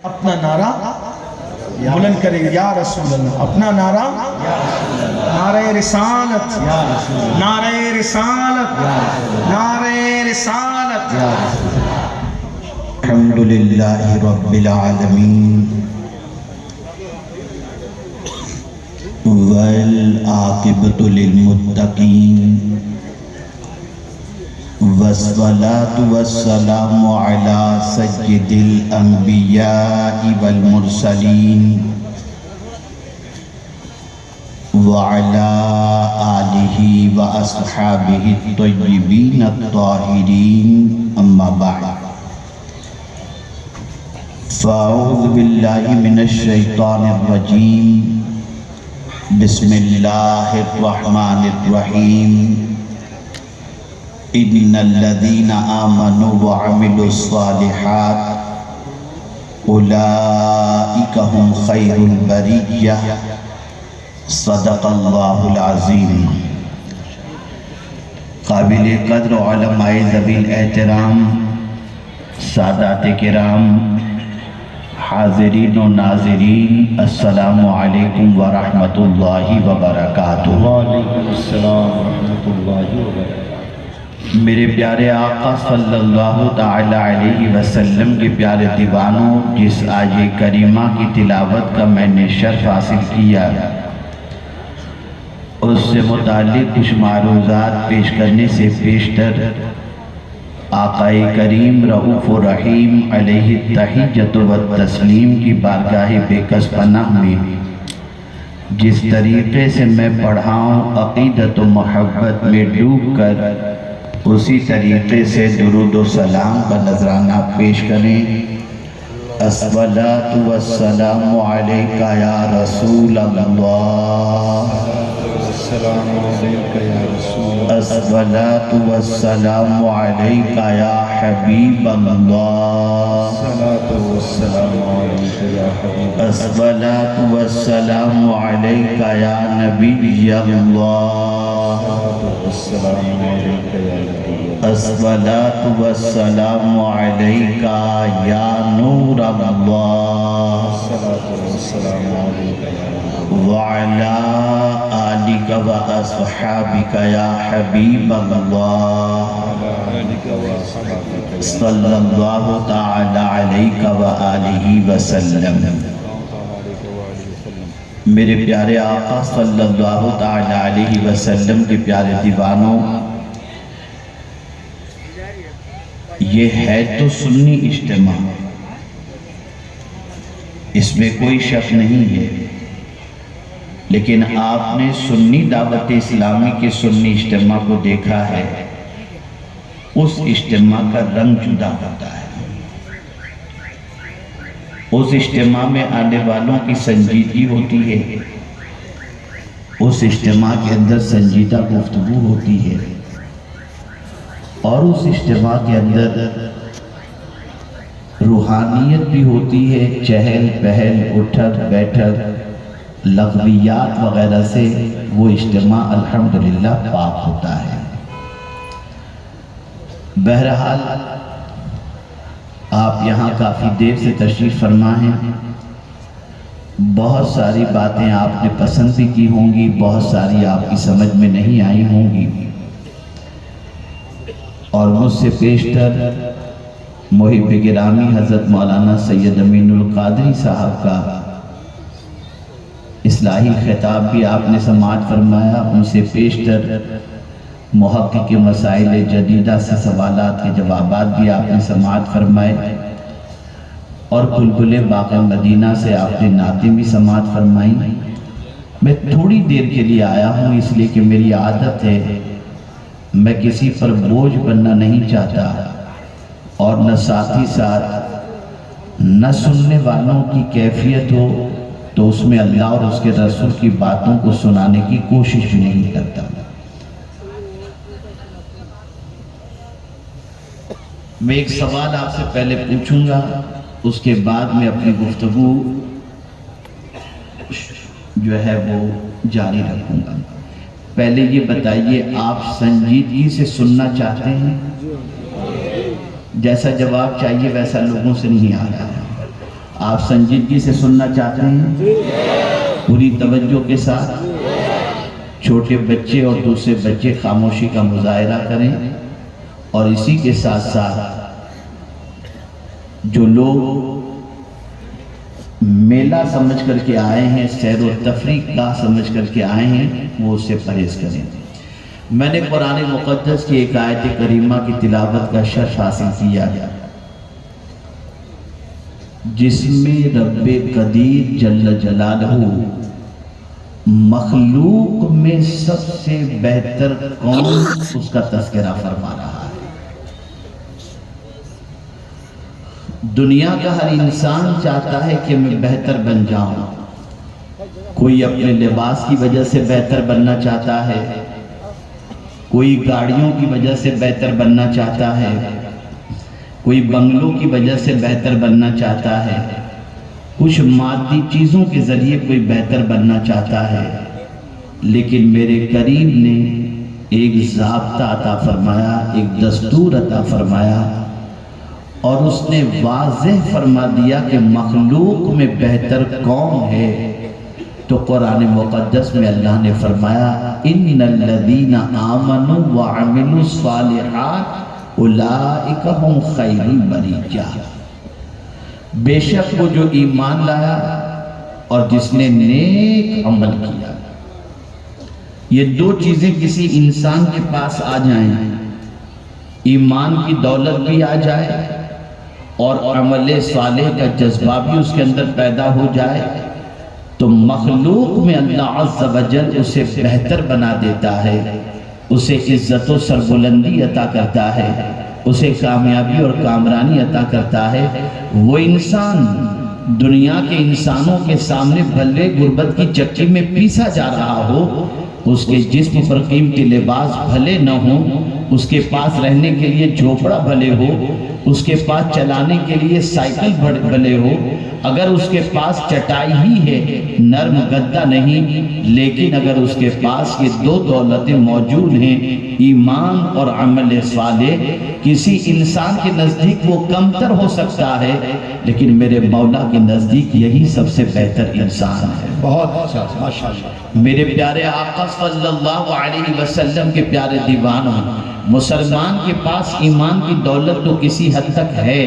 اپنا نعرہ بلند کریں گے یا رسول اللہ. اپنا نعرہ نعرہ رسالت، نعرہ رسالت، نعرہ رسالت. الحمدللہ رب العالمین والعاقبۃ للمتقین والصلاة والسلام علی سید الانبیاء والمرسلین وعلی آلہ واصحابہ الطیبین الطاہرین. اما بعد فاعوذ باللہ من الشیطان الرجیم. بسم اللہ الرحمن الرحیم. ان الذین آمنوا وعملوا الصالحات اولئک هم خیر البریہ. صدق اللہ العظیم. قابل قدر علماء ذوی الاحترام، سادات کرام، حاضرین و ناظرین، السلام علیکم ورحمۃ اللہ وبرکاتہ. وعلیکم السلام ورحمۃ اللہ وبرکاتہ. میرے پیارے آقا صلی اللہ تعالی علیہ وسلم کے پیارے دیوانوں، جس آیہ کریمہ کی تلاوت کا میں نے شرف حاصل کیا، اس سے متعلق کچھ معروضات پیش کرنے سے پیشتر آقا کریم رؤوف الرحیم علیہ التحیۃ والتسلیم کی بارگاہ بے کس پناہ میں جس طریقے سے میں پڑھاؤں، عقیدت و محبت میں ڈوب کر اسی طریقے سے درود و سلام کا نذرانہ پیش کریں. الصلاۃ والسلام علیک یا رسول اللہ. السلام علیکم یا رسول اللہ. الصلاۃ والسلام علیک یا حبیب اللہ. الصلاۃ والسلام علیک یا حبیب. الصلاۃ والسلام علیک یا نبی اللہ. السلام علیک یا نبی. الصلاۃ والسلام علیک یا نور اللہ. الصلاۃ والسلام علیک یا نبی. وعلی آلک و اصحابک یا حبیب اللہ. آلک و اصحابک صلی اللہ تعالی علیہ وآلہ وسلم. میرے پیارے آقا صلی اللہ تعالی علیہ وسلم کے پیارے دیوانوں، یہ ہے تو سنی اجتماع، اس میں کوئی شک نہیں ہے، لیکن آپ نے سنی دعوت اسلامی کے سنی اجتماع کو دیکھا ہے، اس اجتماع کا رنگ جدا ہوتا ہے. اس اجتماع میں آنے والوں کی سنجیدگی ہوتی ہے، اس اجتماع کے اندر سنجیدہ گفتگو ہوتی ہے، اور اس اجتماع کے اندر روحانیت بھی ہوتی ہے. چہل پہل، اٹھک بیٹھک، لغویات وغیرہ سے وہ اجتماع الحمدللہ پاک ہوتا ہے. بہرحال آپ یہاں کافی دیر سے تشریف فرما ہیں. بہت ساری باتیں آپ نے پسند بھی کی ہوں گی، بہت ساری آپ کی سمجھ میں نہیں آئی ہوں گی، اور مجھ سے پیشتر محب گرامی حضرت مولانا سید امین القادری صاحب کا اصلاحی خطاب بھی آپ نے سماعت فرمایا. ان سے پیشتر محقق مسائل جدیدہ سے سوالات کے جوابات بھی آپ نے سماعت فرمائے، اور بلبل باغ مدینہ سے آپ نے نعتیں بھی سماعت فرمائیں. میں تھوڑی دیر کے لیے آیا ہوں، اس لیے کہ میری عادت ہے میں کسی پر بوجھ بننا نہیں چاہتا، اور نہ ساتھی ساتھ نہ سننے والوں کی کیفیت ہو تو اس میں اللہ اور اس کے رسول کی باتوں کو سنانے کی کوشش بھی نہیں کرتا. میں ایک سوال آپ سے پہلے پوچھوں گا، اس کے بعد میں اپنی گفتگو جو ہے وہ جاری رکھوں گا. پہلے یہ بتائیے، آپ سنجیدگی سے سننا چاہتے ہیں؟ جیسا جواب چاہیے ویسا لوگوں سے نہیں آ رہا ہے. آپ سنجیدگی سے سننا چاہتے ہیں؟ پوری توجہ کے ساتھ چھوٹے بچے اور دوسرے بچے خاموشی کا مظاہرہ کریں، اور اسی کے ساتھ ساتھ جو لوگ میلہ سمجھ کر کے آئے ہیں، سیر و تفریح کا سمجھ کر کے آئے ہیں، وہ اس سے پرہیز کریں۔ میں نے قرآن مقدس کی ایک آیت کریمہ کی تلاوت کا شرف حاصل کیا گیا، جس میں رب قدیر جل جلالہ مخلوق میں سب سے بہتر کون اس کا تذکرہ فرما رہا ہے۔ دنیا کا ہر انسان چاہتا ہے کہ میں بہتر بن جاؤں، کوئی اپنے لباس کی وجہ سے بہتر بننا چاہتا ہے، کوئی گاڑیوں کی وجہ سے بہتر بننا چاہتا ہے، کوئی بنگلوں کی وجہ سے بہتر بننا چاہتا ہے، کچھ مادی چیزوں کے ذریعے کوئی بہتر بننا چاہتا ہے، لیکن میرے کریم نے ایک ضابطہ عطا فرمایا، ایک دستور عطا فرمایا، اور اس نے واضح فرما دیا کہ مخلوق میں بہتر کون ہے۔ تو قرآن مقدس میں اللہ نے فرمایا ان الذین آمنوا وعملوا الصالحات اولئک هم خیر البریہ، بے شک وہ جو ایمان لایا اور جس نے نیک عمل کیا۔ یہ دو چیزیں کسی انسان کے پاس آ جائیں، ایمان کی دولت بھی آ جائے اور عمل صالح کا جذبہ بھی اس کے اندر پیدا ہو جائے، تو مخلوق میں اللہ عز و جل اسے بہتر بنا دیتا ہے، اسے عزت و سربلندی عطا کرتا ہے، اسے کامیابی اور کامرانی عطا کرتا ہے۔ وہ انسان دنیا کے انسانوں کے سامنے بھلے غربت کی چکی میں پیسا جا رہا ہو، اس کے جسم پر قیمتی لباس بھلے نہ ہوں، اس کے پاس رہنے کے لیے جھوپڑا بھلے ہو، اس کے پاس چلانے کے لیے سائیکل بھلے ہو، اگر اس کے پاس چٹائی ہی ہے، نرم گدا نہیں، لیکن اگر اس کے پاس یہ دو دولتیں موجود ہیں، ایمان اور عمل صالح، کسی انسان کے نزدیک وہ کمتر ہو سکتا ہے، لیکن میرے مولا کے نزدیک یہی سب سے بہتر انسان ہے۔ بہت اچھا، ماشاءاللہ۔ میرے پیارے آقا صلی اللہ علیہ وسلم کے پیارے دیوانوں، مسلمان کے پاس ایمان کی دولت تو کسی حد تک ہے،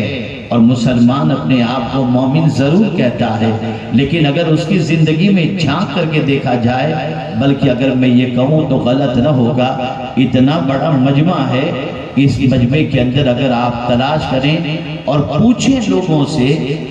اور مسلمان اپنے آپ کو مومن ضرور کہتا ہے، لیکن اگر اس کی زندگی میں جھانک کر کے دیکھا جائے، بلکہ اگر میں یہ کہوں تو غلط نہ ہوگا، اتنا بڑا مجمع ہے، اس مجمع کے اندر اگر آپ تلاش کریں اور پوچھیں لوگوں سے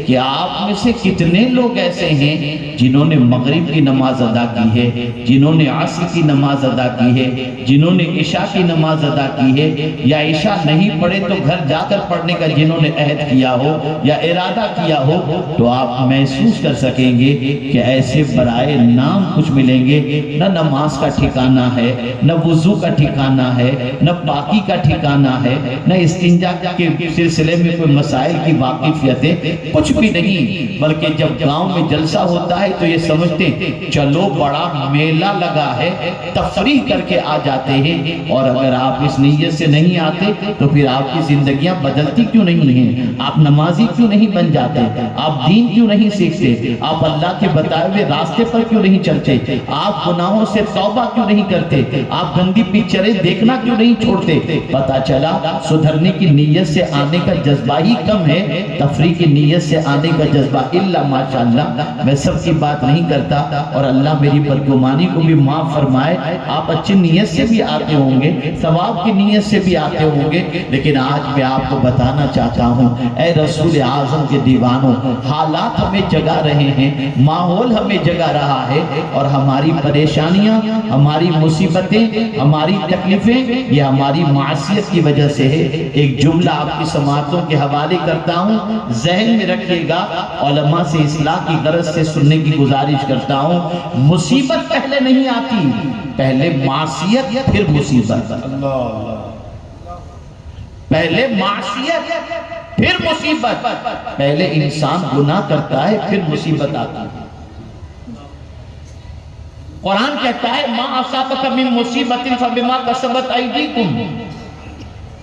کہ آپ میں سے کتنے لوگ ایسے ہیں جنہوں نے مغرب کی نماز ادا کی ہے، جنہوں نے عصر کی نماز ادا کی ہے، جنہوں نے عشاء کی نماز ادا کی ہے، یا عشاء نہیں پڑھے تو گھر جا کر پڑھنے کا جنہوں نے عہد کیا ہو یا ارادہ کیا ہو، تو آپ محسوس کر سکیں گے کہ ایسے برائے نام کچھ ملیں گے، نہ نماز کا ٹھکانہ ہے، نہ وضو کا ٹھکانہ ہے، نہ پاکی کا ٹھکانہ ہے، نہ استنجا کے سلسلے میں کوئی مسائل کی واقفیتیں، کچھ بھی نہیں، بلکہ جب گاؤں میں جلسہ ہوتا ہے تو یہ سمجھتے ہیں چلو بڑا میلہ لگا ہے، تفریح کر کے آ جاتے ہیں۔ اور اگر آپ اس نیت سے نہیں آتے تو پھر آپ کی زندگیاں بدلتی کیوں نہیں ہیں؟ آپ نمازی کیوں نہیں بن جاتے؟ آپ دین کیوں نہیں سیکھتے؟ آپ اللہ کے بتائے ہوئے راستے پر کیوں نہیں چلتے؟ آپ گناہوں سے توبہ کیوں نہیں کرتے؟ آپ گندی پکچریں دیکھنا کیوں نہیں چھوڑتے؟ پتہ چلا سدھرنے کی نیت سے آنے کا جذبہ ہی کم ہے، تفریح کی نیت سے آنے کا جذبہ الا ماشاءاللہ۔ میں سب کی بات نہیں کرتا، اور اللہ میری بدگمانی کو بھی معاف فرمائے، آپ اچھی نیت سے بھی آتے ہوں گے، ثواب کی نیت سے بھی آتے ہوں گے، لیکن آج میں آپ کو بتانا چاہتا ہوں اے رسول اعظم کے دیوانوں، حالات ہمیں جگا رہے ہیں، ماحول ہمیں جگا رہا ہے، اور ہماری پریشانیاں، ہماری مصیبتیں، ہماری تکلیفیں یہ ہماری معصیت کی وجہ سے ہے۔ ایک جملہ آپ کی سماعتوں کے حوالے کرتا ہوں، ذہن میں رکھیے گا، علماء سے اصلاح کی غرض سے سننے کی گزارش کرتا ہوں۔ مصیبت پہلے نہیں آتی، پہلے معصیت پھر مصیبت۔ پہلے معصیت پھر مصیبت، پہلے انسان گناہ کرتا ہے پھر مصیبت آتی ہے۔ قرآن کہتا ہے ما اصابک من مصیبت فبما کسبت ایدیکم،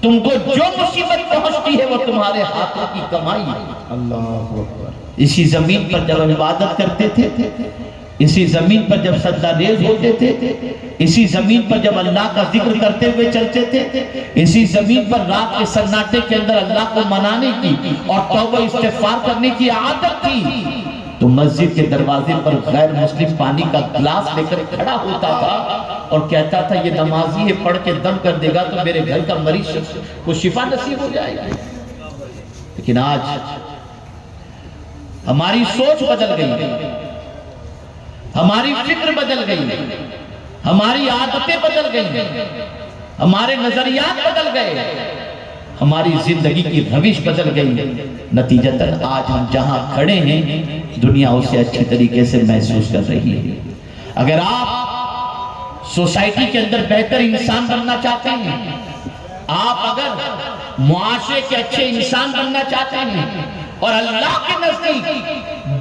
تم کو جو مصیبت پہنچتی ہے وہ تمہارے ہاتھوں کی کمائی ہے۔ اللہ اکبر۔ اسی زمین پر جب عبادت کرتے تھے، اسی زمین پر جب سجدہ ریز ہوتے تھے، اسی زمین پر جب اللہ کا ذکر کرتے ہوئے چلتے تھے، اسی زمین پر رات کے سناٹے کے اندر اللہ کو منانے کی اور توبہ استغفار کرنے کی عادت تھی، تو مسجد کے دروازے پر غیر مسلم پانی کا گلاس لے کر کھڑا ہوتا تھا اور کہتا تھا یہ نمازی ہے، پڑھ کے دم کر دے گا تو میرے گھر کا مریض کو شفا نصیب ہو جائے گا۔ لیکن آج ہماری سوچ بدل گئی، ہماری فکر بدل گئی، ہماری عادتیں بدل گئی، ہمارے نظریات بدل گئے، ہماری زندگی کی روش بدل گئی۔ نتیجتاً آج ہم جہاں کھڑے ہیں دنیا اسے اچھی طریقے سے محسوس کر رہی ہے۔ اگر آپ سوسائٹی کے اندر بہتر انسان بننا چاہتے ہیں، آپ اگر معاشرے کے اچھے انسان بننا چاہتے ہیں اور اللہ کے نزدیک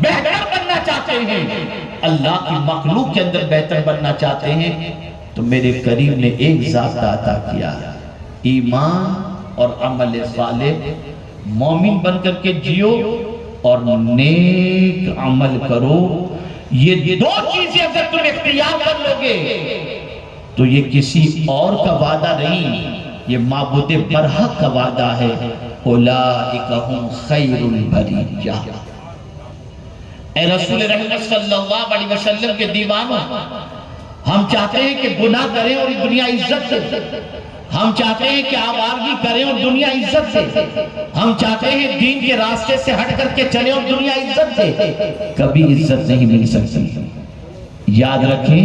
بہتر بننا چاہتے ہیں، اللہ کی مخلوق کے اندر بہتر بننا چاہتے ہیں، تو میرے کریم نے ایک ضابطہ عطا کیا، ایمان اور عمل صالح، مومن بن کر کے جیو اور نیک عمل کرو۔ یہ دو چیزیں اگر تم اختیار کر لو گے تو یہ کسی اور کا وعدہ نہیں، یہ معبود برحق کا وعدہ ہے۔ اولئک هم خیر البریہ۔ اے رسول رحمت صلی اللہ علیہ وسلم کے دیوانوں، ہم چاہتے ہیں کہ گناہ کریں اور دنیا عزت دے، ہم چاہتے ہیں کہ آوارگی کریں اور دنیا عزت دے، ہم چاہتے ہیں دین کے راستے سے ہٹ کر کے چلیں اور دنیا عزت دے، کبھی عزت نہیں مل سکتی۔ یاد رکھیں،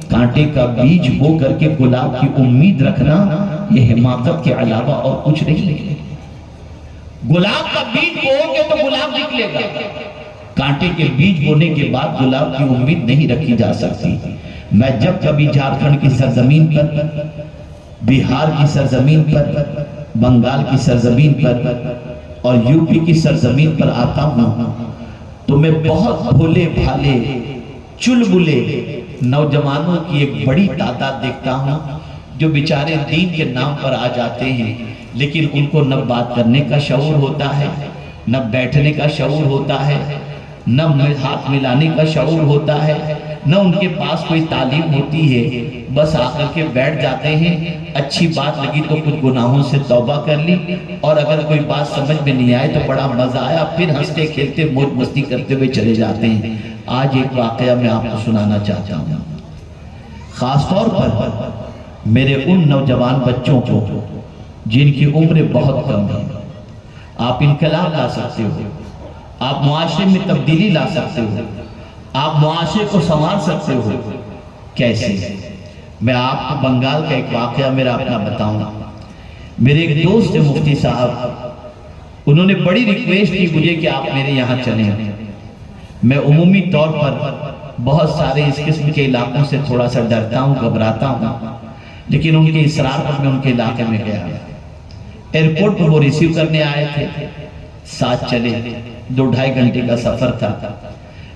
کانٹے کا بیج بو کر کے گلاب کی امید رکھنا یہ حماقت کے علاوہ اور کچھ نہیں ہے۔ گلاب کا بیج بو گے تو گلاب نکلے گا، کانٹے کے بیج بونے کے بعد گلاب کی امید نہیں رکھی جا سکتی۔ میں جب کبھی جھارکھنڈ کی سرزمین پر، بہار کی سرزمین پر، بنگال کی سرزمین پر اور یوپی کی سرزمین پر آتا ہوں تو میں بہت بھولے بھالے چلبلے نوجوانوں کی ایک بڑی تعداد دیکھتا ہوں جو بیچارے دین کے نام پر آ جاتے ہیں، لیکن ان کو نہ بات کرنے کا شعور ہوتا ہے، نہ بیٹھنے کا شعور ہوتا ہے، نہ ہاتھ ملانے کا شعور ہوتا ہے، نہ ان کے پاس کوئی تعلیم ہوتی ہے، بس آ کر کے بیٹھ جاتے ہیں، اچھی بات لگی تو کچھ گناہوں سے توبہ کر لی، اور اگر کوئی بات سمجھ میں نہیں آئے تو بڑا مزہ آیا، پھر ہنستے کھیلتے موج مستی کرتے ہوئے چلے جاتے ہیں۔ آج ایک واقعہ میں آپ کو سنانا چاہتا ہوں، خاص طور پر میرے ان نوجوان بچوں کو جن کی عمر بہت کم ہے۔ آپ انقلاب لا سکتے ہو، آپ معاشرے میں تبدیلی لا سکتے ہو، آپ معاشرے کو سنوار سکتے ہو۔ کیسے؟ میں آپ کو بنگال کا ایک واقعہ میرا اپنا بتاؤں۔ میرے ایک دوست ہیں مفتی صاحب، انہوں نے بڑی ریکویسٹ کی مجھے کہ آپ میرے یہاں چلیں۔ میں عمومی طور پر بہت سارے اس قسم کے علاقوں سے تھوڑا سا ڈرتا ہوں، گھبراتا ہوں، لیکن ان کے اصرار پر میں ان کے علاقے میں گیا۔ ایئرپورٹ پر وہ ریسیو کرنے آئے تھے، ساتھ چلے، 2-2.5 گھنٹے کا سفر تھا۔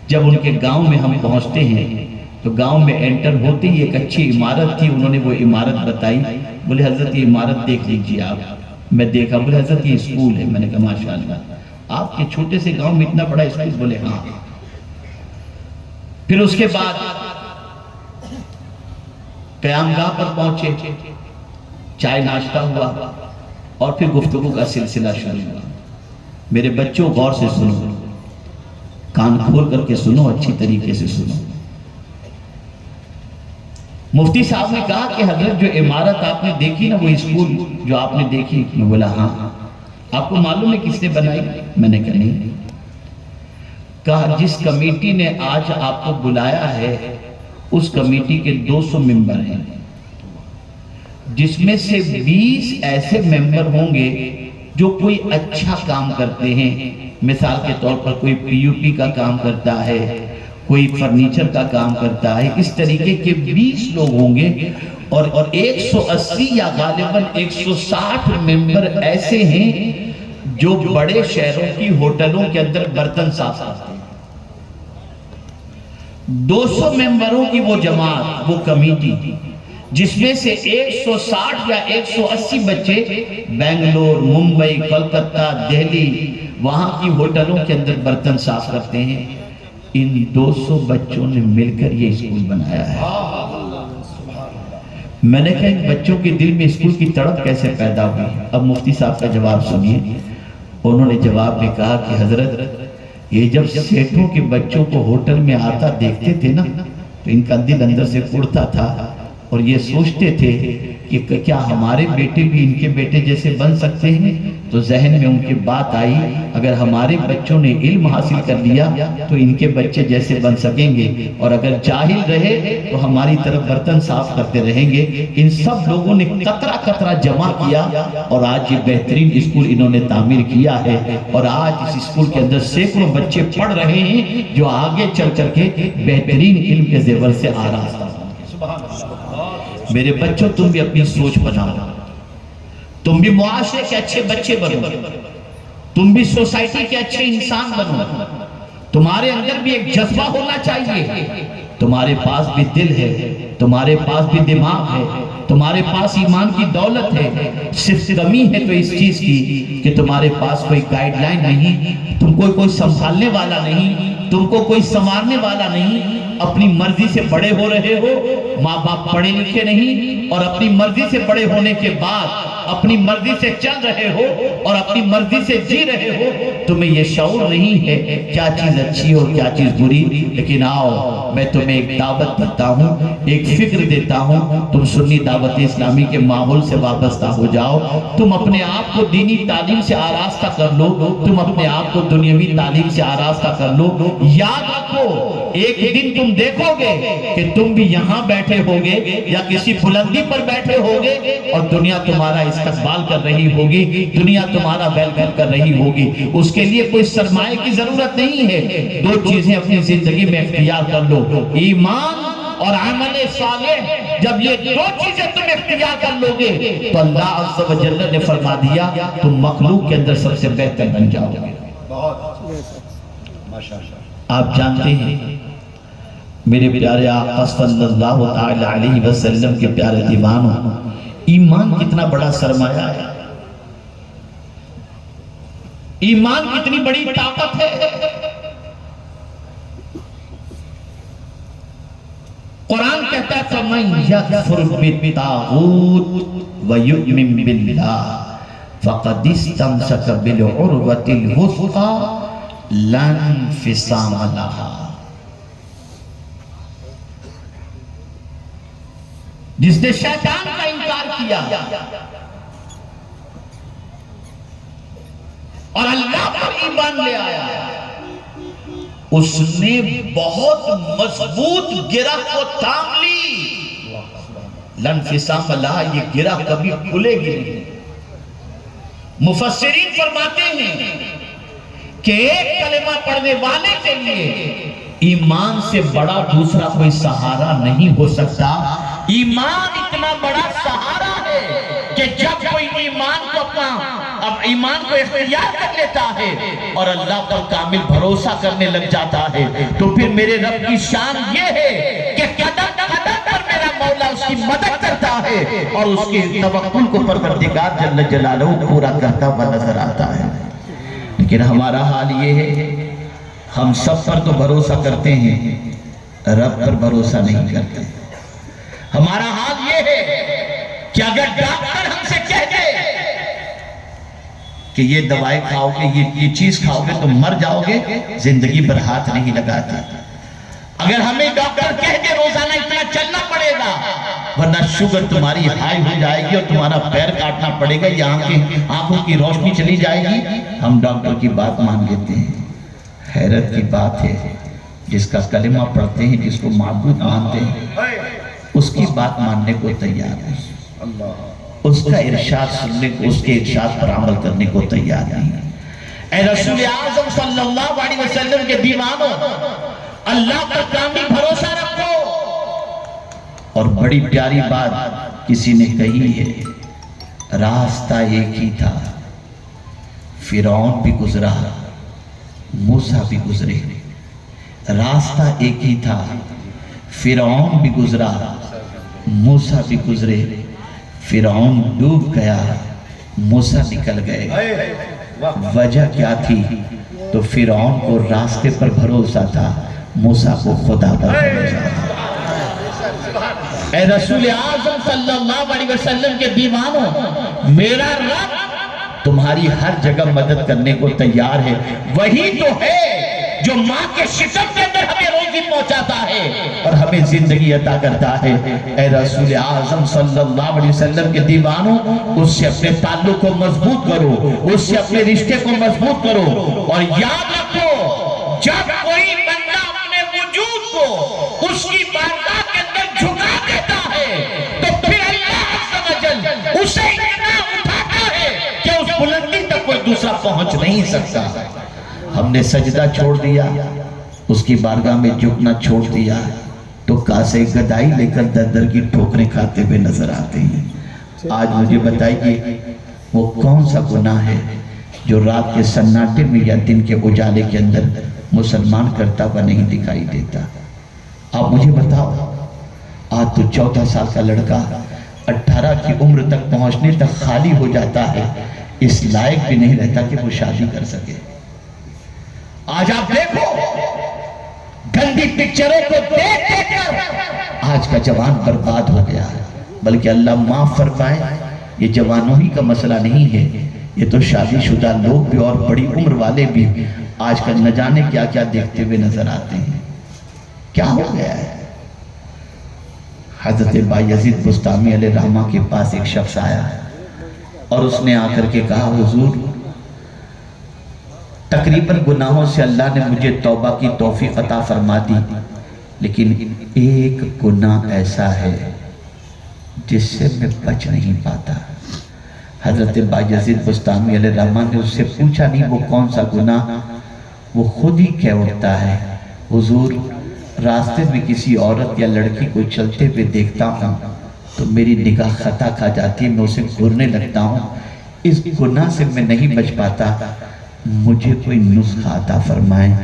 جب ان کے گاؤں میں ہم پہنچتے ہیں تو گاؤں میں انٹر ہوتے ہی ایک اچھی عمارت تھی، انہوں نے وہ عمارت بتائی، بولے حضرت یہ عمارت دیکھ لیجیے آپ۔ میں دیکھا، بولے حضرت یہ اسکول ہے۔ میں نے کہا ماشاءاللہ، آپ کے چھوٹے سے گاؤں میں اتنا بڑا اسکول؟ بولے ہاں۔ پھر اس کے بعد قیام گاہ پر پہنچے، چائے ناشتہ ہوا اور پھر گفتگو کا سلسلہ شروع ہوا۔ میرے بچوں غور سے سنو، کان کھول کر کے سنو، اچھی طریقے سے سنو۔ مفتی صاحب نے کہا کہ حضرت جو عمارت آپ نے دیکھی نا، وہ اسکول جو آپ نے دیکھی؟ میں بولا ہاں۔ آپ کو معلوم ہے کس نے بنائی؟ میں نے کہا نہیں۔ کہا جس کمیٹی نے آج آپ کو بلایا ہے اس کمیٹی کے 200 ممبر ہیں، جس میں سے 20 ایسے ممبر ہوں گے جو کوئی اچھا کام کرتے ہیں۔ مثال کے طور پر کوئی پی یو پی کا کام کرتا ہے، کوئی فرنیچر کا کام کرتا ہے، اس طریقے کے 20 لوگ ہوں گے، اور 180 یا غالباً 160 ممبر ایسے ہیں جو بڑے شہروں کی ہوٹلوں کے اندر برتن صاف کرتے ہیں۔ 200 ممبروں کی وہ جماعت، وہ کمیٹی، جس میں سے 160 یا 180 بچے بنگلور، ممبئی، کلکتہ، دہلی، وہاں کی ہوٹلوں کے اندر برتن صاف کرتے ہیں. ان 200 بچوں نے مل کر یہ اسکول بنایا ہے. میں نے کہا ان بچوں کے دل میں اسکول کی تڑپ کیسے پیدا ہوئی؟ اب مفتی صاحب کا جواب سنیے. انہوں نے جواب میں کہا کہ حضرت یہ جب سیٹھوں کے بچوں کو ہوٹل میں آتا دیکھتے تھے نا تو ان کا دل اندر سے اڑتا تھا اور یہ سوچتے تھے کہ کیا ہمارے بیٹے بھی ان کے بیٹے جیسے بن سکتے ہیں. تو ذہن میں ان کی بات آئی اگر ہمارے بچوں نے علم حاصل کر لیا تو ان کے بچے جیسے بن سکیں گے، اور اگر جاہل رہے تو ہماری طرف برتن صاف کرتے رہیں گے. ان سب لوگوں نے قطرہ قطرہ جمع کیا اور آج یہ بہترین اسکول انہوں نے تعمیر کیا ہے. اور آج اس اسکول کے اندر سینکڑوں بچے پڑھ رہے ہیں جو آگے چل کر کے بہترین علم کے زیور سے آراستہ. میرے بچوں تم بھی اپنی سوچ بناؤ، تم بھی معاشرے کے اچھے بچے بنو، تم بھی سوسائٹی کے اچھے انسان بنو. تمہارے اندر بھی ایک جذبہ ہونا چاہیے. تمہارے پاس بھی دل ہے، تمہارے پاس بھی دماغ ہے، تمہارے پاس ایمان کی دولت ہے. صرف کمی ہے تو اس چیز کی کہ تمہارے پاس کوئی گائیڈ لائن نہیں، تم کو کوئی سنبھالنے والا نہیں، تم کو کوئی سنوارنے والا نہیں. اپنی مرضی سے بڑے ہو رہے ہو، ماں باپ پڑھے لکھے نہیں، اور اپنی مرضی سے بڑے ہونے کے بعد اپنی مرضی سے چل رہے ہو اور اپنی مرضی سے جی رہے ہو. تمہیں یہ شعور نہیں ہے کیا چیز اچھی اور کیا چیز بری. لیکن آؤ میں تمہیں ایک دعوت دیتا ہوں، ایک فکر دیتا ہوں. تم سنی دعوت اسلامی کے ماحول سے وابستہ ہو جاؤ. تم اپنے آپ کو دینی تعلیم سے آراستہ کر لو، تم اپنے آپ کو دنیاوی تعلیم سے آراستہ کر لو. یاد رکھو ایک دن تم دیکھو گے کہ تم بھی یہاں بیٹھے ہوگے یا کسی بلندی پر بیٹھے ہوگے اور دنیا تمہارا استقبال کر رہی ہوگی، دنیا تمہارا ویلکم کر رہی ہوگی. اس کے لیے کوئی سرمایہ کی ضرورت نہیں ہے. 2 چیزیں اپنی زندگی میں اختیار کر لو، ایمان اور عمل صالح. جب یہ 2 چیزیں تم اختیار کر لو گے تو اللہ عز و جل نے فرما دیا تم مخلوق کے اندر سب سے بہتر بن جاؤ گے. آپ جانتے ہیں میرے پیارے آقا صلی اللہ تعالی علیہ وسلم کے پیارے دیوانوں، ایمان کتنا بڑا سرمایہ ہے، ایمان کتنی بڑی طاقت ہے. قرآن کہتا ہے فَمَنْ يَكْفُرْ بِالطَّاغُوتِ وَيُؤْمِنْ بِاللَّهِ فَقَدِ اسْتَمْسَكَ بِالْعُرْوَةِ الْوُثْقَىٰ لَا انفصام لَهَا. جس نے شیطان کا انکار کیا اور اللہ پر ایمان لے آیا، اس نے بہت مضبوط گرہ کو تھام لی. لن انفصام لہا، یہ گرہ کبھی کھلے گی نہیں. مفسرین فرماتے ہیں کہ ایک کلمہ پڑھنے والے کے لیے ایمان سے بڑا دوسرا کوئی سہارا نہیں ہو سکتا. ایمان اتنا بڑا سہارا ہے کہ جب کوئی ایمان کو اختیار کر لیتا ہے اور اللہ پر کامل بھروسہ کرنے لگ جاتا ہے تو پھر میرے رب کی شان یہ ہے کہ قدم قدم پر میرا مولا اس کی مدد کرتا ہے اور اس کی توکل کو پروردگار جل جلالہ پورا کرتا ہوا نظر آتا ہے. لیکن ہمارا حال یہ ہے ہم سب پر تو بھروسہ کرتے ہیں، رب پر بھروسہ نہیں کرتے. ہمارا حال یہ ہے کہ اگر ڈاکٹر ہم سے کہہ دے کہ یہ دوائی کھاؤ گے، یہ چیز کھاؤ گے تو مر جاؤ گے، زندگی پر ہاتھ نہیں لگاتے. اگر ہمیں ڈاکٹر کہہ دے روزانہ اتنا چلنا پڑے گا ورنہ شوگر تمہاری ہائی ہو جائے گی اور تمہارا پیر کاٹنا پڑے گا یا آنکھوں کی روشنی چلی جائے گی، ہم ڈاکٹر کی بات مان لیتے ہیں. حیرت کی بات ہے جس کا کلمہ پڑھتے ہیں، جس کو معبود مانتے ہیں، اس کی بات ماننے کو تیار نہیں، اس کا ارشاد سننے کو، اس کے ارشاد پر عمل کرنے کو تیار نہیں. اے رسول اعظم صلی اللہ علیہ وسلم کے دیوانوں، اللہ پر کامل بھروسہ رکھو. اور بڑی پیاری بات کسی نے کہی ہے، راستہ ایک ہی تھا، فرعون بھی گزرا، موسیٰ بھی گزرے. راستہ ایک ہی تھا، فرعون بھی گزرا، موسیٰ بھی گزرے. فرعون ڈوب گیا، موسیٰ نکل گئے. وجہ کیا تھی؟ تو فرعون کو راستے پر بھروسہ تھا، موسیٰ کو خدا پر بھروسہ تھا۔ اے رسول اعظم صلی اللہ علیہ وسلم کے دیوانوں، میرا رب تمہاری ہر جگہ مدد کرنے کو تیار ہے۔ وہی تو ہے جو ماں کے شکم کے اندر ہمیں روزی پہنچاتا ہے اور ہمیں زندگی عطا کرتا ہے۔ اے رسول اعظم صلی اللہ علیہ وسلم کے دیوانوں، اس سے اپنے تعلق کو مضبوط کرو، اس سے اپنے رشتے کو مضبوط کرو، اور یاد رکھو جب کوئی بندہ اپنے وجود کو اس کی بارگاہ کے اندر جھکا دیتا ہے تو پھر اللہ عز و جل اسے اتنا اٹھاتا ہے کہ اس بلندی تک کوئی دوسرا پہنچ نہیں سکتا۔ ہم نے سجدہ چھوڑ دیا، اس کی بارگاہ میں جھکنا چھوڑ دیا، تو کاسے گدائی لے کر در در کی ٹھوکریں کھاتے ہوئے نظر آتے ہیں۔ آج مجھے بتائیے وہ کون سا گناہ ہے جو رات کے سناٹے میں یا دن کے اجالے کے اندر مسلمان کرتا ہوا نہیں دکھائی دیتا؟ آپ مجھے بتاؤ۔ آج تو 14 سال کا لڑکا 18 کی عمر تک پہنچنے تک خالی ہو جاتا ہے، اس لائق بھی نہیں رہتا کہ وہ شادی کر سکے۔ آج آپ دیکھو گندی پکچروں کو دیکھ دیکھ کر آج کا جوان برباد ہو گیا ہے۔ بلکہ اللہ معاف فرمائے، یہ جوانوں ہی کا مسئلہ نہیں ہے، یہ تو شادی شدہ لوگ بھی اور بڑی عمر والے بھی آج کل نہ جانے کیا کیا دیکھتے ہوئے نظر آتے ہیں۔ کیا ہو گیا ہے؟ حضرت بایزید بسطامی علیہ رحمہ کے پاس ایک شخص آیا اور اس نے آ کر کے کہا، حضور تقریباً گناہوں سے اللہ نے مجھے توبہ کی توفیق عطا فرما دی، لیکن ایک گناہ ایسا ہے جس سے میں بچ نہیں پاتا۔ حضرت بایزید بسطامی علیہ رحمہ نے اس سے پوچھا، نہیں وہ کون سا گناہ؟ وہ خود ہی کہہ اٹھتا ہے، حضور راستے میں کسی عورت یا لڑکی کو چلتے ہوئے دیکھتا ہوں تو میری نگاہ خطا کھا جاتی ہے، میں اسے گھورنے لگتا ہوں، اس گناہ سے میں نہیں بچ پاتا، مجھے کوئی نسخہ عطا فرمائیں۔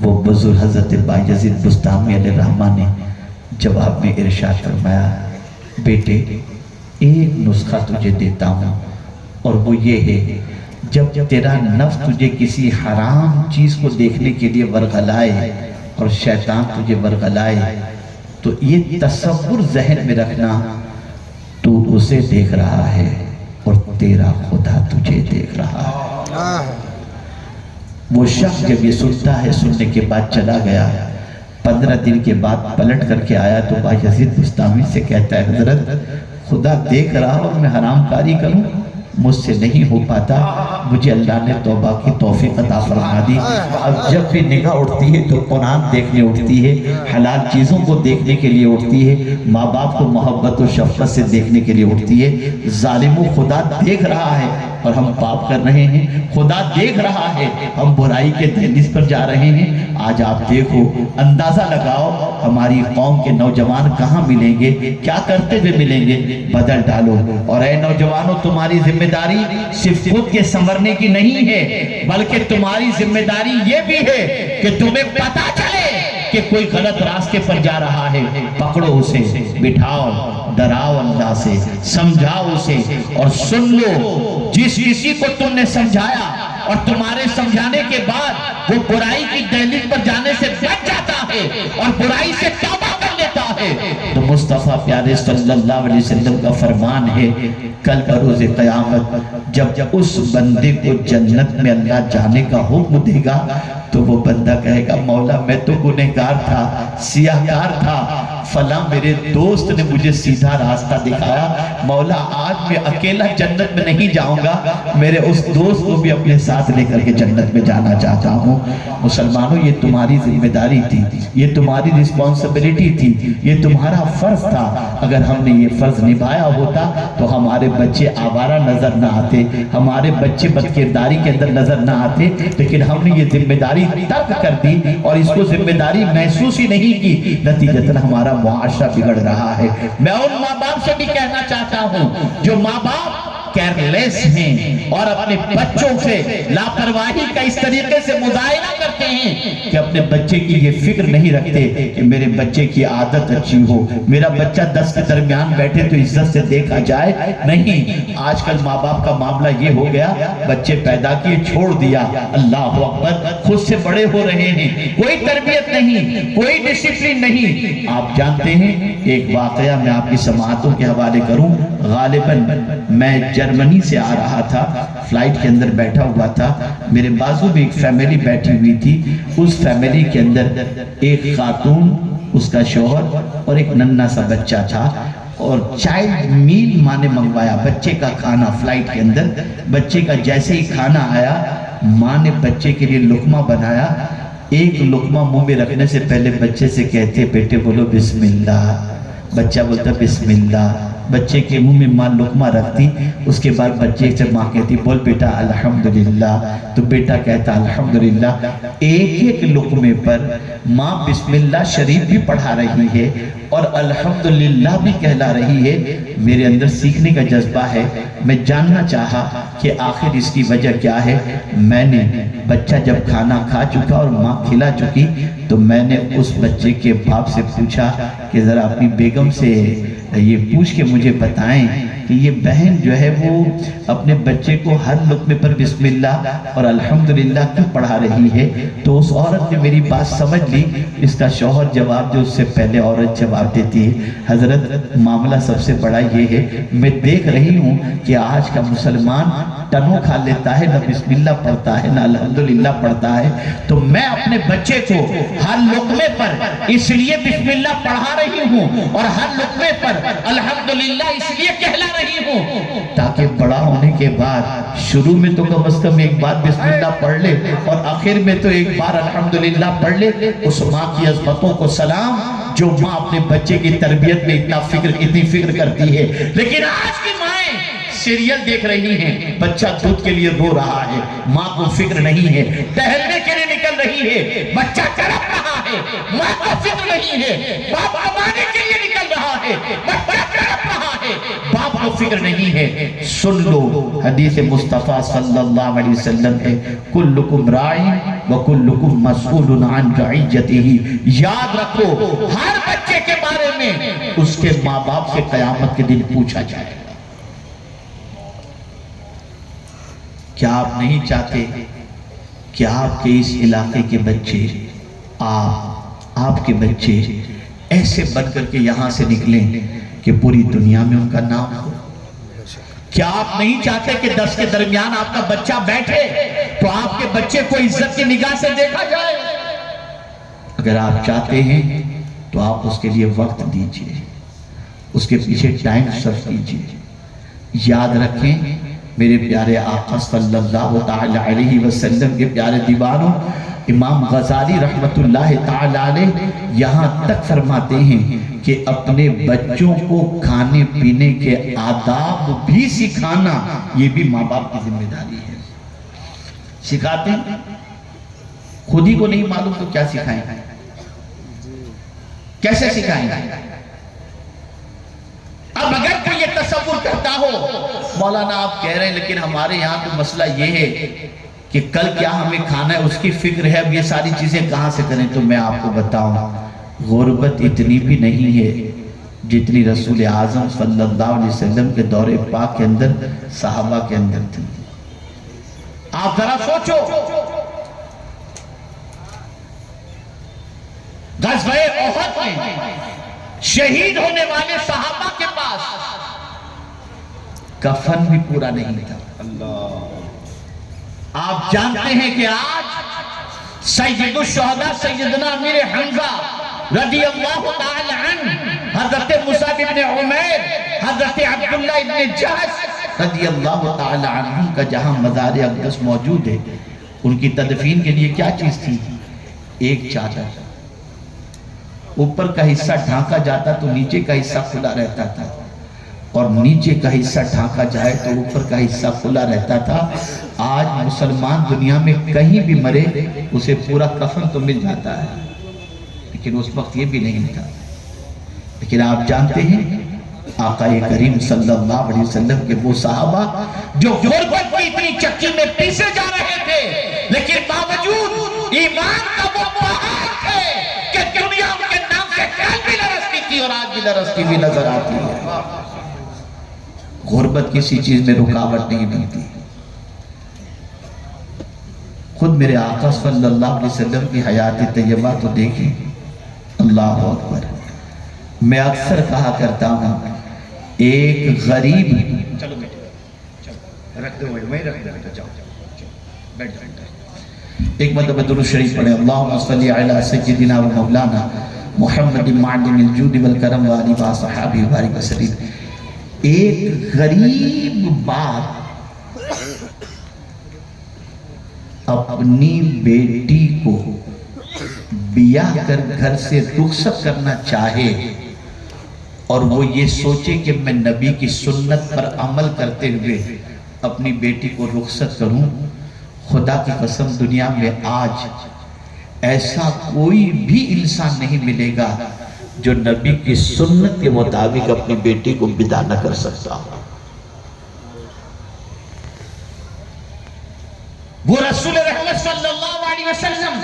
وہ بزرگ حضرت بایزید بسطامی علیہ رحمہ نے جواب میں ارشاد فرمایا، بیٹے ایک نسخہ تجھے دیتا ہوں، اور وہ یہ ہے جب تیرا نفس تجھے کسی حرام چیز کو دیکھنے کے لیے ورغلائے اور شیطان تجھے ورغلائے تو یہ تصور ذہن میں رکھنا، تو اسے دیکھ رہا ہے اور تیرا خدا تجھے دیکھ رہا ہے۔ وہ شخص جب یہ سنتا ہے، سننے کے بعد چلا گیا، 15 دن کے بعد پلٹ کر کے آیا تو بایزید بسطامی سے کہتا ہے، حضرت خدا دیکھ رہا اور میں حرام کاری کروں، مجھ سے نہیں ہو پاتا، مجھے اللہ نے توبہ کی توفیق عطا فرما دی۔ اب جب بھی نگاہ اٹھتی ہے تو قرآن دیکھنے اٹھتی ہے، حلال چیزوں کو دیکھنے کے لیے اٹھتی ہے، ماں باپ کو محبت و شفقت سے دیکھنے کے لیے اٹھتی ہے۔ ظالموں خدا دیکھ رہا ہے اور ہم پاپ کر رہے ہیں، خدا دیکھ رہا ہے ہم برائی کے دہلیز پر جا رہے ہیں۔ آج آپ دیکھو، اندازہ لگاؤ ہماری قوم کے نوجوان کہاں ملیں گے، کیا کرتے ہوئے ملیں گے، بدل ڈالو۔ اور اے نوجوانوں، تمہاری ذمہ داری صرف خود کے سنورنے کی نہیں ہے، بلکہ تمہاری ذمہ داری یہ بھی ہے کہ تمہیں پتہ چلے کہ کوئی غلط راستے پر جا رہا ہے، پکڑو اسے، بٹھاؤ، ڈراؤ اللہ سے، سمجھاؤ اسے، اور سن لو جس کسی کو تم نے سمجھایا اور تمہارے سمجھانے کے بعد وہ برائی کی دہلیز پر جانے سے بچ جاتا ہے اور برائی سے توبہ کر لیتا ہے، تو مصطفیٰ پیارے صلی اللہ علیہ وسلم کا فرمان ہے، کل بروز قیامت جب اس بندے کو جنت میں اللہ جانے کا حکم دے گا تو وہ بندہ کہے گا، مولا میں تو گنہگار تھا، سیاہکار تھا، فلاں میرے دوست نے مجھے سیدھا راستہ دکھایا، مولا آج میں اکیلا جنت میں نہیں جاؤں گا، میرے اس دوست کو بھی اپنے ساتھ لے کر کے جنت میں جانا چاہتا ہوں۔ مسلمانوں، یہ تمہاری ذمہ داری تھی، یہ تمہاری رسپانسبلٹی تھی، یہ تمہارا فرض تھا۔ اگر ہم نے یہ فرض نبھایا ہوتا تو ہمارے بچے آوارہ نظر نہ آتے، ہمارے بچے بدکرداری کے اندر نظر نہ آتے، لیکن ہم نے یہ ذمہ داری ترک کر دی اور اس کو ذمہ داری محسوس ہی نہیں کی، نتیجتاً ہمارا معاشرہ بگڑ رہا ہے۔ میں ان ماں باپ سے بھی کہنا چاہتا ہوں جو ماں باپ کیئرلیس ہیں اور اپنے بچوں سے لاپرواہی کا اس طریقے سے مظاہرہ کرتے ہیں کہ اپنے بچے کی یہ فکر نہیں رکھتے کہ میرے بچے کی عادت اچھی ہو، میرا بچہ 10 کے درمیان بیٹھے تو عزت سے دیکھا جائے۔ نہیں، آج کل ماں باپ کا معاملہ یہ ہو گیا، بچے پیدا کیے چھوڑ دیا، اللہ اکبر، خود سے بڑے ہو رہے ہیں، کوئی تربیت نہیں، کوئی ڈسپلن نہیں۔ آپ جانتے ہیں ایک واقعہ میں آپ کی سماعتوں کے حوالے کروں، غالباً میں جرمنی سے آ رہا تھا، فلائٹ کے اندر بیٹھا ہوا تھا، میرے بازو میں ایک فیملی بیٹھی ہوئی تھی، اس فیملی کے اندر ایک خاتون، اس کا شوہر اور ایک ننھا سا بچہ تھا، اور چائلڈ میل ماں نے منگوایا، بچے کا کھانا فلائٹ کے اندر۔ بچے کا جیسے ہی کھانا آیا، ماں نے بچے کے لیے لقمہ بنایا، ایک لقمہ منہ میں رکھنے سے پہلے بچے سے کہتے بیٹے بولو بسم اللہ، بچہ بولتا بسم اللہ، بچے کے منہ میں ماں لقمہ رکھتی، اس کے بعد بچے سے ماں کہتی بول بیٹا الحمدللہ، تو بیٹا کہتا الحمدللہ۔ ایک ایک لقمے پر ماں بسم اللہ شریف بھی پڑھا رہی ہے اور الحمدللہ بھی کہلا رہی ہے۔ میرے اندر سیکھنے کا جذبہ ہے، میں جاننا چاہا کہ آخر اس کی وجہ کیا ہے۔ میں نے بچہ جب کھانا کھا چکا اور ماں کھلا چکی تو میں نے اس بچے کے باپ سے پوچھا کہ ذرا اپنی بیگم سے یہ پوچھ کے مجھے بتائیں کہ یہ بہن جو ہے وہ اپنے بچے کو ہر لقمے پر بسم اللہ اور الحمدللہ کیوں پڑھا رہی ہے؟ تو اس عورت نے میری بات سمجھ لی، اس کا شوہر جواب دے اس سے پہلے عورت جواب دیتی ہے۔ حضرت معاملہ سب سے بڑا یہ ہے، میں دیکھ رہی ہوں کہ آج کا مسلمان ٹنوں کھا لیتا ہے، نہ بسم اللہ پڑھتا ہے نہ الحمدللہ پڑھتا ہے، تو میں اپنے بچے کو ہر لقمے پر اس لیے بسم اللہ پڑھا رہی ہوں اور ہر لقمے پر الحمدللہ اس لیے کہلا رہی ہوں تاکہ بڑا ہونے کے بعد شروع میں تو کم از کم ایک بار بسم اللہ پڑھ لے اور آخر میں تو ایک بار الحمدللہ پڑھ لے۔ اس ماں کی عظمتوں کو سلام جو ماں اپنے بچے کی تربیت میں اتنی فکر کرتی ہے۔ لیکن آج کی مائیں سیریل دیکھ رہی ہیں، بچہ دودھ کے لیے رو رہا ہے، ماں کو فکر نہیں ہے، ٹہلنے کے لیے نکل رہی ہے، بچہ تڑپ رہا ہے، ماں کو فکر نہیں ہے، باپ کمانے کے لیے نکل رہا ہے، بچہ تڑپ رہا ہے، باپ کو فکر نہیں ہے۔ سن لو حدیث مصطفیٰ صلی اللہ علیہ وسلم ہے، کلکم راعی وکلکم مسئول عن رعیتہ۔ یاد رکھو ہر بچے کے بارے میں اس کے ماں باپ سے قیامت کے دن پوچھا جائے۔ کیا آپ نہیں چاہتے کہ آپ کے اس علاقے کے بچے، آپ کے بچے ایسے بن کر کے یہاں سے نکلیں کہ پوری دنیا میں ان کا نام ہو؟ کیا آپ نہیں چاہتے کہ 10 کے درمیان آپ کا بچہ بیٹھے تو آپ کے بچے کو عزت کی نگاہ سے دیکھا جائے؟ اگر آپ چاہتے ہیں تو آپ اس کے لیے وقت دیجئے، اس کے پیچھے ٹائم صرف کیجئے۔ یاد رکھیں میرے پیارے آقا صلی اللہ تعالی علیہ وسلم کے پیارے دیوانوں، امام غزالی رحمت اللہ تعالی علیہ یہاں تک فرماتے ہیں کہ اپنے بچوں کو کھانے پینے کے آداب بھی سکھانا یہ بھی ماں باپ کی ذمہ داری ہے۔ سکھاتے ہیں، خود ہی کو نہیں معلوم تو کیا سکھائیں؟ کیسے سکھائیں؟ اب اگر کوئی یہ تصور کرتا ہو مولانا آپ کہہ رہے ہیں لیکن ہمارے یہاں تو مسئلہ یہ ہے کہ کل کیا ہمیں کھانا ہے اس کی فکر ہے، اب یہ ساری چیزیں کہاں سے کریں؟ تو میں آپ کو بتاؤں غربت اتنی بھی نہیں ہے جتنی رسول اعظم صلی اللہ علیہ وسلم کے دور پاک کے اندر صحابہ کے اندر تھی۔ آپ ذرا سوچو، غزوہ احد میں شہید ہونے والے صحابہ کے پاس کفن بھی پورا نہیں تھا۔ آپ جانتے ہیں کہ آج سید الشہداء سیدنا امیر حمزہ رضی اللہ تعالی عنہ، حضرت مصعب ابن عمیر، حضرت عبداللہ ابن جحش رضی اللہ تعالی عنہ کا جہاں مزار اقدس موجود ہے، ان کی تدفین کے لیے کیا چیز تھی؟ ایک چادر، اوپر کا حصہ ڈھانکا جاتا تو نیچے کا حصہ کھلا رہتا تھا، اور نیچے کا حصہ ڈھانکا جائے تو اوپر کا حصہ کھلا رہتا تھا۔ آج مسلمان دنیا میں کہیں بھی مرے اسے پورا کفن تو مل جاتا ہے، لیکن اس وقت یہ بھی نہیں تھا۔ لیکن آپ جانتے ہیں آقا کریم صلی اللہ علیہ وسلم کے وہ صحابہ جو غربت کی اتنی چکی میں پیسے جا رہے تھے، لیکن باوجود ایمان کا وہ پہاڑ تھے کہ دنیا ان کے نام سے کل بھی لرزتی تھی اور آج بھی لرزتی بھی نظر آتی ہے۔ غربت کسی چیز میں رکاوٹ نہیں بنتی۔ خود میرے آقا صلی اللہ علیہ وسلم کی حیات طیبہ تو دیکھیں، اللہ اکبر۔ میں اکثر کہا کرتا ہوں، ایک غریب ایک مرتبہ درود شریف پڑھیں، اللہم صلی علی سیدنا و مولانا محمد معدن الجود والکرم وآلہ وصحبہ وبارک وسلم۔ ایک غریب باپ اپنی بیٹی کو بیاہ کر گھر سے رخصت کرنا چاہے اور وہ یہ سوچے کہ میں نبی کی سنت پر عمل کرتے ہوئے اپنی بیٹی کو رخصت کروں، خدا کی قسم دنیا میں آج ایسا کوئی بھی انسان نہیں ملے گا جو نبی کی سنت کے مطابق اپنی بیٹی کو بدا نہ کر سکتا۔ وہ رسول رحمت صلی اللہ علیہ وسلم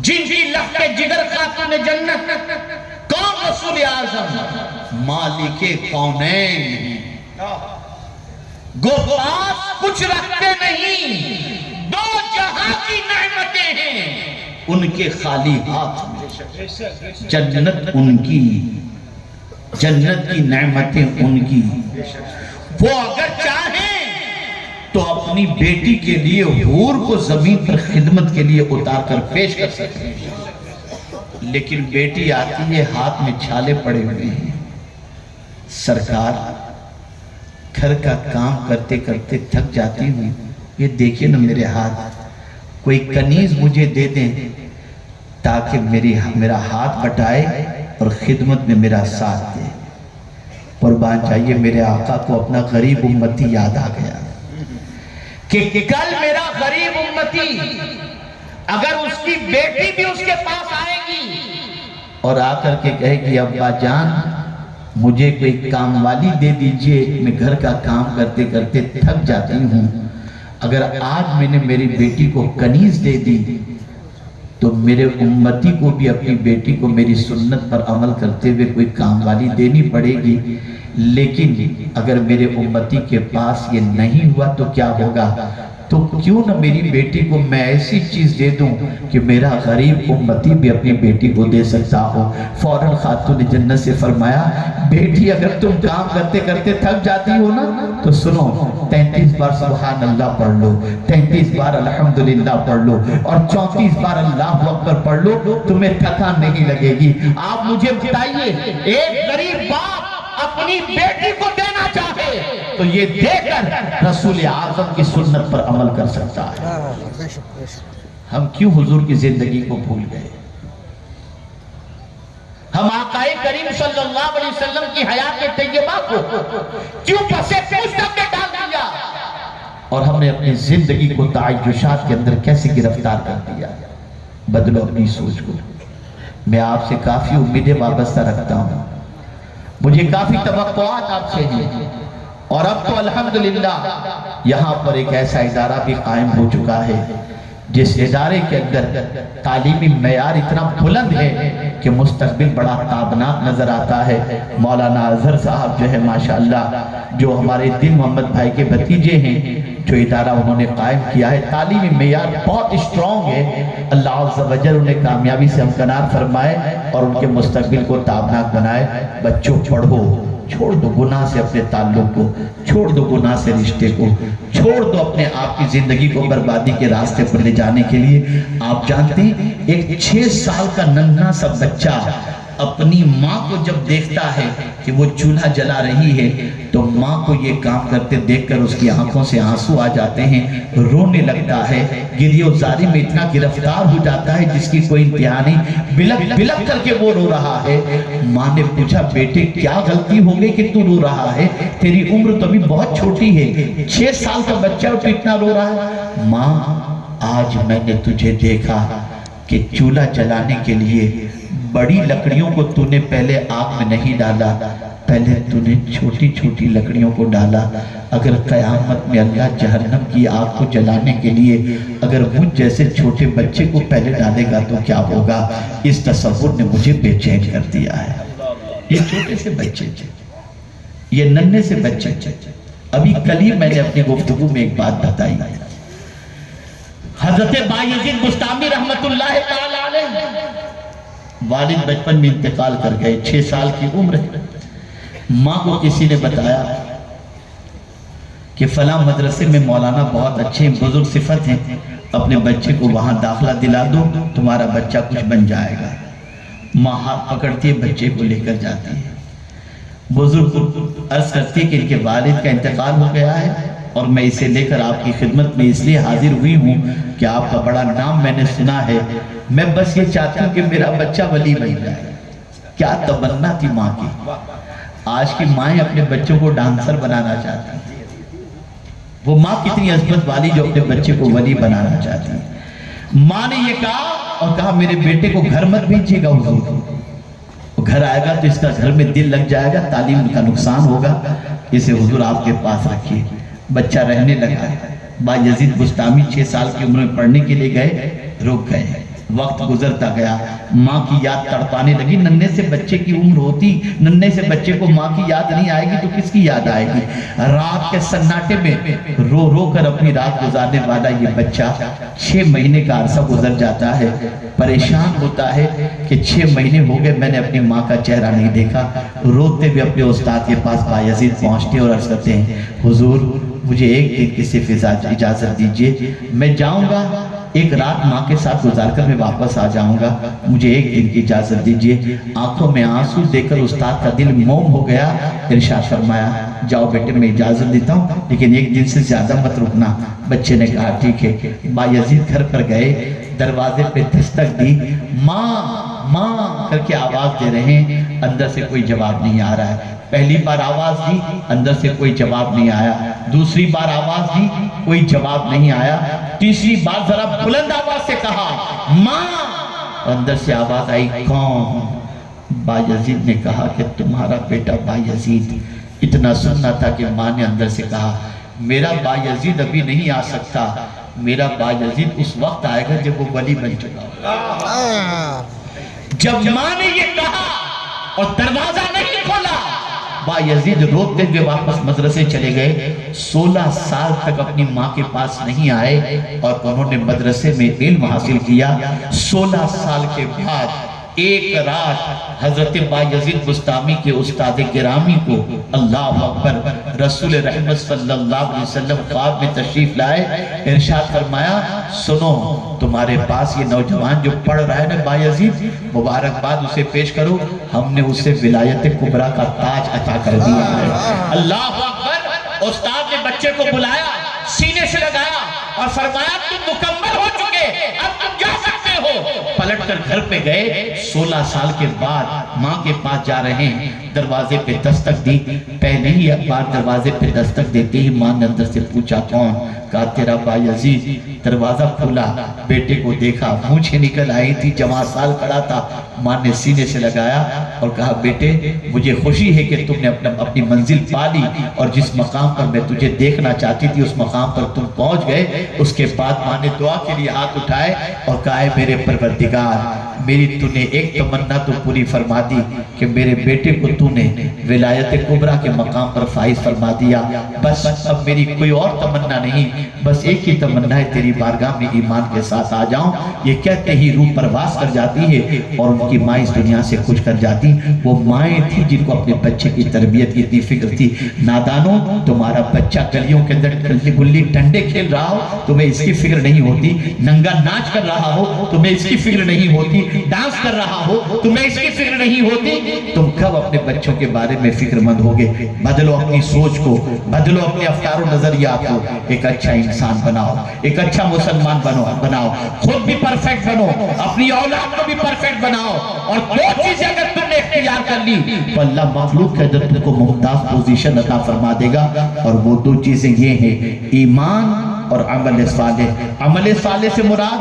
جن کی لہتے جگر خاتون جنت، کون رسول اعظم؟ مالک کونین، گو پاس کچھ رکھتے نہیں، دو جہاں کی نعمتیں ہیں ان کے خالی ہاتھ میں، جنت ان کی، جنت کی نعمتیں ان کی۔ وہ اگر چاہیں تو اپنی بیٹی کے لیے حور کو زمین پر خدمت کے لیے اتار کر پیش کر سکتے ہیں، لیکن بیٹی آتی ہے ہاتھ میں چھالے پڑے ہوئے ہیں، سرکار گھر کا کام کرتے کرتے تھک جاتی ہوں، یہ دیکھیں نا میرے ہاتھ، کوئی کنیز مجھے دے دیں تاکہ میرا ہاتھ بٹائے اور خدمت میں میرا ساتھ دے۔ قربان چاہیے میرے آقا کو اپنا غریب امتی یاد آ گیا کہ کل میرا غریب امتی اگر اس کی بیٹی بھی اس کے پاس آئے گی اور آ کر کے کہے گی ابا جان مجھے کوئی کام والی دے دیجئے، میں گھر کا کام کرتے کرتے تھک جاتی ہوں، اگر آج میں نے میری بیٹی کو کنیز دے دی تو میرے امتی کو بھی اپنی بیٹی کو میری سنت پر عمل کرتے ہوئے کوئی کام والی دینی پڑے گی۔ لیکن اگر میرے امتی کے پاس یہ نہیں ہوا تو کیا ہوگا؟ تو کیوں نہ میری بیٹی کو میں ایسی چیز دے دوں کہ میرا غریب امتی بھی اپنی بیٹی کو دے سکتا ہو۔ فوراً خاتون جنت سے فرمایا بیٹی اگر تم کام کرتے کرتے تھک جاتی ہو نا تو سنو 33 بار سبحان اللہ پڑھ لو، 33 بار الحمدللہ پڑھ لو اور 34 بار اللہ اکبر پڑھ لو، تمہیں تھکان نہیں لگے گی۔ آپ مجھے بتائیے ایک غریب باپ اپنی بیٹی کو دینا چاہے تو یہ دے کر رسول اعظم کی سنت پر عمل کر سکتا ہے۔ ہم کیوں حضور کی زندگی کو بھول گئے؟ ہم آقا کریم صلی اللہ علیہ وسلم کی حیات طیبہ کو کیوں پسے پوچھ میں ڈال دیا اور ہم نے اپنی زندگی کو تعیشات کے اندر کیسے گرفتار کر دیا؟ بدلو اپنی سوچ کو۔ میں آپ سے کافی امیدیں وابستہ رکھتا ہوں، مجھے کافی توقعات آپ سے ہیں، اور اب تو الحمدللہ یہاں پر ایک ایسا ادارہ بھی قائم ہو چکا ہے جس ادارے کے اندر تعلیمی معیار اتنا بلند ہے کہ مستقبل بڑا تابناک نظر آتا ہے۔ مولانا اظہر صاحب جو ہے ماشاءاللہ جو ہمارے دین محمد بھائی کے بھتیجے ہیں، جو ادارہ انہوں نے قائم کیا ہے تعلیمی معیار بہت اسٹرانگ ہے۔ اللہ عز و جل انہیں کامیابی سے ہمکنار فرمائے اور ان کے مستقبل کو تابناک بنائے۔ بچوں پڑھو، چھوڑ دو گناہ سے اپنے تعلق کو، چھوڑ دو گناہ سے رشتے کو، چھوڑ دو اپنے آپ کی زندگی کو بربادی کے راستے پر لے جانے کے لیے۔ آپ جانتے ہیں ایک 6 سال کا ننھا سا بچہ اپنی ماں کو جب دیکھتا ہے کہ وہ چولہا جلا رہی ہے تو ماں کو یہ کام کرتے دیکھ کر اس کی آنکھوں سے آنسو آ جاتے ہیں، رونے لگتا ہے، گریہ و زاری میں اتنا گرفتار ہو جاتا ہے جس کی کوئی انتہا نہیں، بلک بلک کر کے وہ رو رہا ہے۔ ماں نے پوچھا بیٹے کیا غلطی ہو گئی کہ تو رو رہا ہے؟ تیری عمر تو ابھی بہت چھوٹی ہے، 6 سال کا بچہ تو اتنا رو رہا ہے۔ ماں آج میں نے تجھے دیکھا کہ چولہا جلانے کے لیے بڑی لکڑیوں کو تو نے پہلے آگ میں نہیں ڈالا، پہلے تو نے چھوٹی چھوٹی لکڑیوں کو ڈالا۔ اگر قیامت میں اللہ جہنم کی آگ کو جلانے کے لیے اگر مجھ جیسے چھوٹے بچے کو پہلے ڈالے گا تو کیا ہوگا؟ اس تصور نے مجھے بے چین کر دیا ہے۔ یہ چھوٹے سے بچے تھے، یہ ننھے سے بچے تھے۔ ابھی کل ہی میں نے اپنی گفتگو میں ایک بات بتائی، حضرت بایزید بسطامی رحمت اللہ تعالی علیہ والد بچپن میں انتقال کر گئے، 6 سال کی عمر ہے۔ ماں کو کسی نے بتایا کہ فلاں مدرسے میں مولانا بہت اچھے بزرگ صفت ہیں، اپنے بچے کو وہاں داخلہ دلا دو، تمہارا بچہ کچھ بن جائے گا۔ ماں ہاتھ پکڑتی ہے، بچے کو لے کر جاتی ہے۔ بزرگ عرض کرتی ہے کہ ان کے والد کا انتقال ہو گیا ہے اور میں اسے لے کر آپ کی خدمت میں اس لیے حاضر ہوئی ہوں کہ آپ کا بڑا نام میں نے سنا ہے، میں بس یہ چاہتی ہوں کہ میرا بچہ ولی بن جائے۔ کیا تمنا تھی ماں کی! آج کی مائیں اپنے بچوں کو ڈانسر بنانا چاہتی ہیں، وہ ماں کتنی عظمت والی جو اپنے بچے کو ولی بنانا چاہتی ہے۔ ماں نے یہ کہا اور کہا میرے بیٹے کو گھر مت بھیجیے گا حضور، گھر آئے گا تو اس کا گھر میں دل لگ جائے گا، تعلیم کا نقصان ہوگا، اسے حضور آپ کے پاس رکھیے۔ بچہ رہنے لگا۔ بایزید بسطامی 6 سال کی عمر میں پڑھنے کے لیے گئے، رک گئے۔ وقت گزرتا گیا، ماں کی یاد تڑپانے لگی۔ ننھے سے بچے کی عمر ہوتی، ننھے سے بچے کو ماں کی یاد نہیں آئے گی تو کس کی یاد آئے گی؟ رات کے سناٹے میں رو رو کر اپنی رات گزارنے والا یہ بچہ 6 مہینے کا عرصہ گزر جاتا ہے، پریشان ہوتا ہے کہ 6 مہینے ہو گئے میں نے اپنی ماں کا چہرہ نہیں دیکھا۔ روتے ہوئے اپنے استاد کے پاس بایزید پہنچتے اور عرض کرتے ہیں حضور مجھے ایک دن کی صرف اجازت دیجئے، میں جاؤں گا، ایک رات ماں کے ساتھ گزار کر میں واپس آ جاؤں گا، مجھے ایک دن کی اجازت دیجئے۔ آنکھوں میں آنسو دے کر استاد کا دل موم ہو گیا۔ ارشاد فرمایا جاؤ بیٹے میں اجازت دیتا ہوں لیکن ایک دن سے زیادہ مت رکنا۔ بچے نے کہا ٹھیک ہے۔ بایزید گھر پر گئے، دروازے پہ دستک دی، ماں ماں کر کے آواز دے رہے ہیں، اندر سے کوئی جواب نہیں آ رہا ہے۔ پہلی بار آواز دی، اندر سے کوئی جواب نہیں آیا۔ دوسری بار آواز دی، کوئی جواب نہیں آیا۔ تیسری بار ذرا بلند آواز سے کہا ماں، اندر سے آواز آئی کون؟ بایزید نے کہا کہ تمہارا بیٹا بایزید۔ اتنا سننا تھا کہ ماں نے اندر سے کہا میرا بایزید ابھی نہیں آ سکتا، میرا بایزید اس وقت آئے گا جب وہ ولی بن چکا ہوگا۔ جب ماں نے یہ کہا اور دروازہ نہیں کھولا، بایزید روتے ہوئے واپس مدرسے چلے گئے۔ 16 سال تک اپنی ماں کے پاس نہیں آئے اور انہوں نے مدرسے میں علم حاصل کیا۔ 16 سال کے بعد ایک رات حضرت بایزید بسطامی کے استاد گرامی کو اللہ اکبر رسول رحمت صلی اللہ علیہ وسلم خواب میں تشریف لائے۔ ارشاد فرمایا سنو تمہارے پاس یہ نوجوان جو پڑھ رہا ہے نا بایزید، مبارکباد اسے پیش کرو، ہم نے اسے ولایت کبریٰ کا تاج عطا کر دیا ہے۔ اللہ اکبر۔ استاد نے بچے کو بلایا، سینے سے لگایا اور فرمایا تم مکمل ہو چکے، اب تم جا سکتے ہو۔ پلٹ کر گھر پہ گئے۔ 16 سال کے بعد ماں کے پاس جا رہے ہیں، دروازے پہ دستک دی۔ پہلے ہی بار دروازے پہ دستک دیتے ہی ماں نے اندر سے پوچھا کون؟ کہا تیرا بایزید۔ دروازہ کھولا، بیٹے کو دیکھا، مونچھیں نکل آئی تھی، جوان سال کھڑا تھا۔ ماں نے سینے سے لگایا اور کہا بیٹے مجھے خوشی ہے کہ تم نے اپنی منزل پا لی اور جس مقام پر میں تجھے دیکھنا چاہتی تھی اس مقام پر تم پہنچ گئے۔ اس کے بعد ماں نے دعا کے لیے ہاتھ اٹھائے اور کہا اے میرے پروردگار میری تو نے ایک تمنا تو پوری فرما دی کہ میرے بیٹے کو تو نے ولایت کبریٰ کے مقام پر فائز فرما دیا، بس اب میری کوئی اور تمنا نہیں، بس ایک ہی تمنا ہے تیری بارگاہ میں ایمان کے ساتھ آ جاؤں۔ یہ کہتے ہی روح پرواز کر جاتی ہے اور ان کی ماں اس دنیا سے کچھ کر جاتی۔ وہ مائیں تھی جن کو اپنے بچے کی تربیت کی اتنی فکر تھی۔ نادانوں تمہارا بچہ گلیوں کے اندر گلی ڈنڈے کھیل رہا ہو تمہیں اس کی فکر نہیں ہوتی، ننگا ناچ کر رہا ہو تمہیں اس کی فکر نہیں ہوتی، ڈانس کر رہا ہو تمہیں اس کی فکر نہیں ہوتی، تم کب اپنے بچوں کے بارے میں فکر مند ہوگے؟ بدلو اپنی سوچ کو، بدلو اپنے افکار و نظریات کو، ایک اچھا انسان بناؤ، ایک اچھا مسلمان بناؤ، خود بھی پرفیکٹ بنو، اپنی اولاد کو بھی پرفیکٹ بناؤ، اور دو چیزیں اگر تم نے اختیار کر لی تو اللہ مخلوق کے اندر تم کو ممتاز پوزیشن عطا فرما دے گا، اور وہ دو چیزیں یہ ہیں ایمان اور عمل صالح۔ عمل صالح سے مراد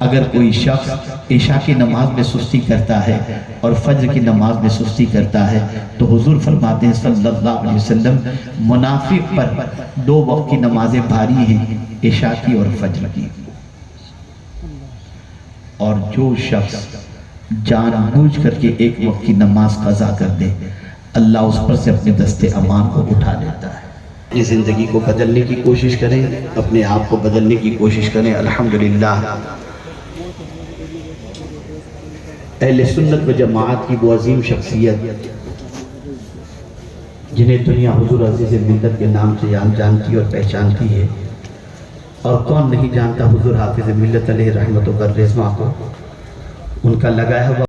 اگر کوئی شخص عشاء کی نماز میں سستی کرتا ہے اور فجر کی نماز میں سستی کرتا ہے تو حضور فرماتے ہیں صلی اللہ علیہ وسلم منافق پر 2 وقت کی نمازیں بھاری ہیں، عشاء کی اور فجر کی۔ اور جو شخص جان بوجھ کر کے 1 وقت کی نماز قضا کر دے، اللہ اس پر سے اپنے دست امان کو اٹھا لیتا ہے۔ اپنی زندگی کو بدلنے کی کوشش کریں، اپنے آپ کو بدلنے کی کوشش کریں۔ الحمدللہ اہل سنت و جماعت کی وہ عظیم شخصیت جنہیں دنیا حضور عزیز ملت کے نام سے جانتی اور پہچانتی ہے، اور کون نہیں جانتا حضور حافظ ملت علیہ رحمت و رضوان کو، ان کا لگایا ہوا